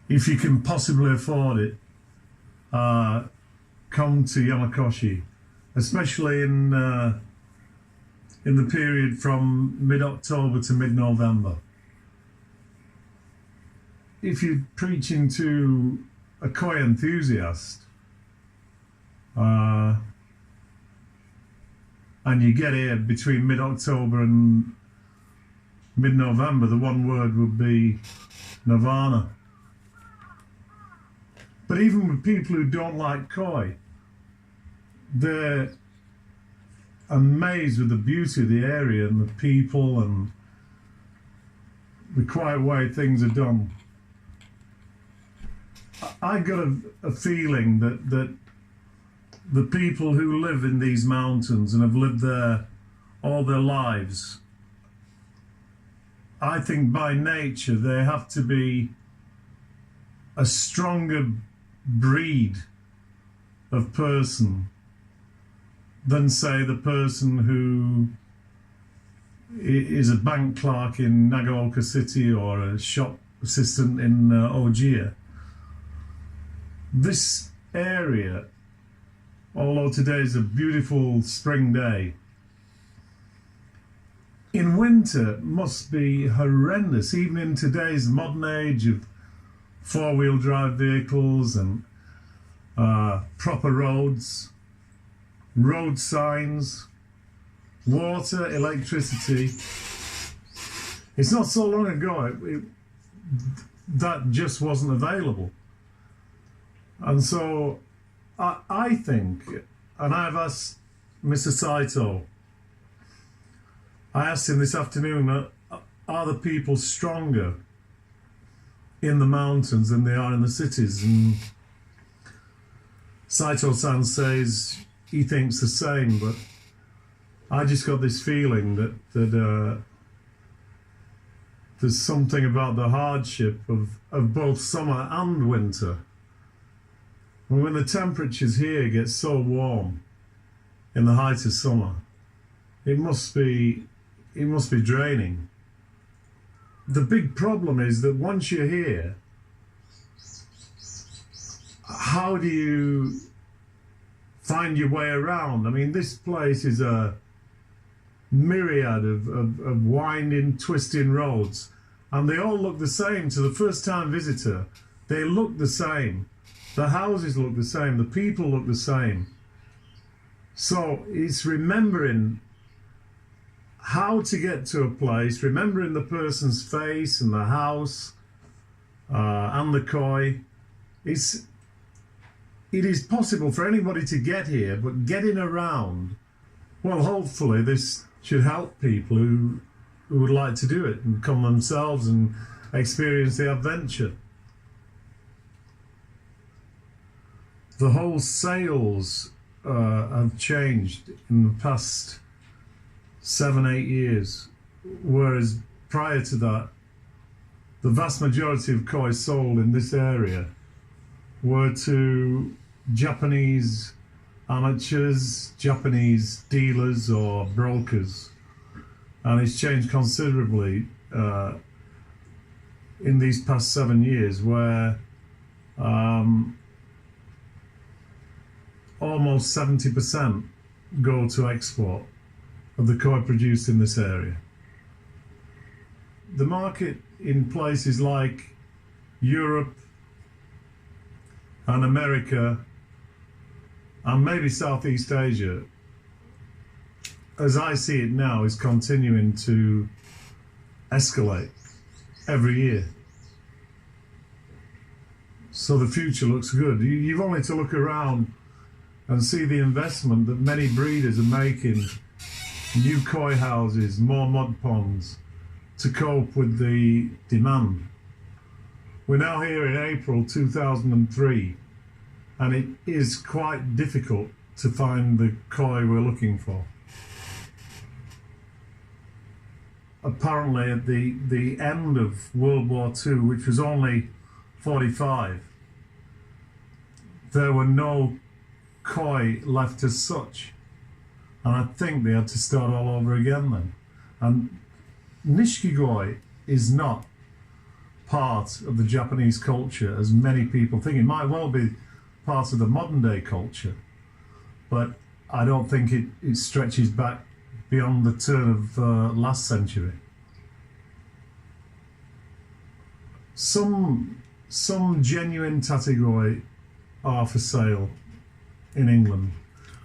if you can possibly afford it, come to Yamakoshi, especially in the period from mid-October to mid-November. If you're preaching to a koi enthusiast, and you get here between mid-October and mid-November, the one word would be nirvana. But even with people who don't like koi, they're amazed with the beauty of the area and the people and the quiet way things are done. I got a feeling that the people who live in these mountains and have lived there all their lives, I think by nature they have to be a stronger breed of person than, say, the person who is a bank clerk in Nagaoka City or a shop assistant in Ojiya. This area, although today is a beautiful spring day, in winter must be horrendous, even in today's modern age of four-wheel drive vehicles and proper roads, road signs, water, electricity. It's not so long ago that just wasn't available. And so I think, and I've asked Mr. Saito, I asked him this afternoon, are the people stronger in the mountains than they are in the cities? And Saito-san says he thinks the same, but I just got this feeling that there's something about the hardship of both summer and winter. And when the temperatures here get so warm in the height of summer, it must be draining. The big problem is that once you're here, how do you find your way around? I mean, this place is a myriad of winding, twisting roads, and they all look the same to the first-time visitor. They look the same. The houses look the same. The people look the same. So it's remembering how to get to a place, remembering the person's face and the house and the koi. It is possible for anybody to get here, but getting around, well, hopefully this should help people who would like to do it and come themselves and experience the adventure. The whole sales have changed in the past 7-8 years, whereas prior to that, the vast majority of koi sold in this area were to Japanese amateurs, Japanese dealers or brokers, and it's changed considerably in these past 7 years, where almost 70% go to export of the koi produced in this area. The market in places like Europe and America and maybe Southeast Asia, as I see it now, is continuing to escalate every year. So the future looks good. You've only to look around and see the investment that many breeders are making. New koi houses, more mud ponds to cope with the demand. We're now here in April 2003, and it is quite difficult to find the koi we're looking for. Apparently at the end of World War II, which was only 45, there were no koi left as such. And I think they had to start all over again then. And Nishiki-goi is not part of the Japanese culture as many people think. It might well be part of the modern day culture, but I don't think it stretches back beyond the turn of last century. Some genuine tategoi are for sale in England,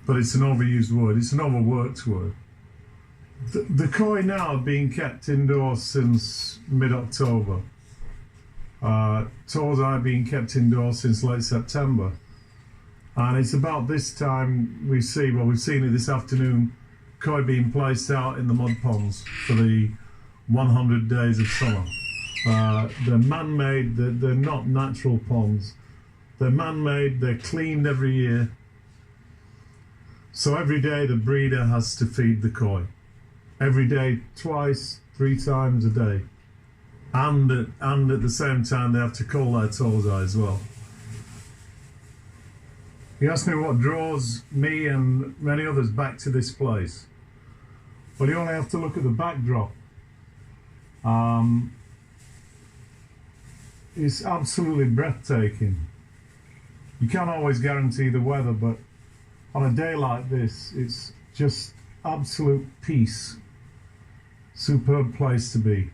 but it's an overused word, it's an overworked word. The koi now are being kept indoors since mid-October. Tozai being kept indoors since late September. And it's about this time we've seen it this afternoon, koi being placed out in the mud ponds for the 100 days of summer. They're man-made, they're not natural ponds. They're man-made, they're cleaned every year. So every day the breeder has to feed the koi. Every day, twice, 3 times a day. And at the same time they have to cull their tozai as well. You asked me what draws me and many others back to this place. Well, you only have to look at the backdrop. It's absolutely breathtaking. You can't always guarantee the weather, but on a day like this, it's just absolute peace. Superb place to be.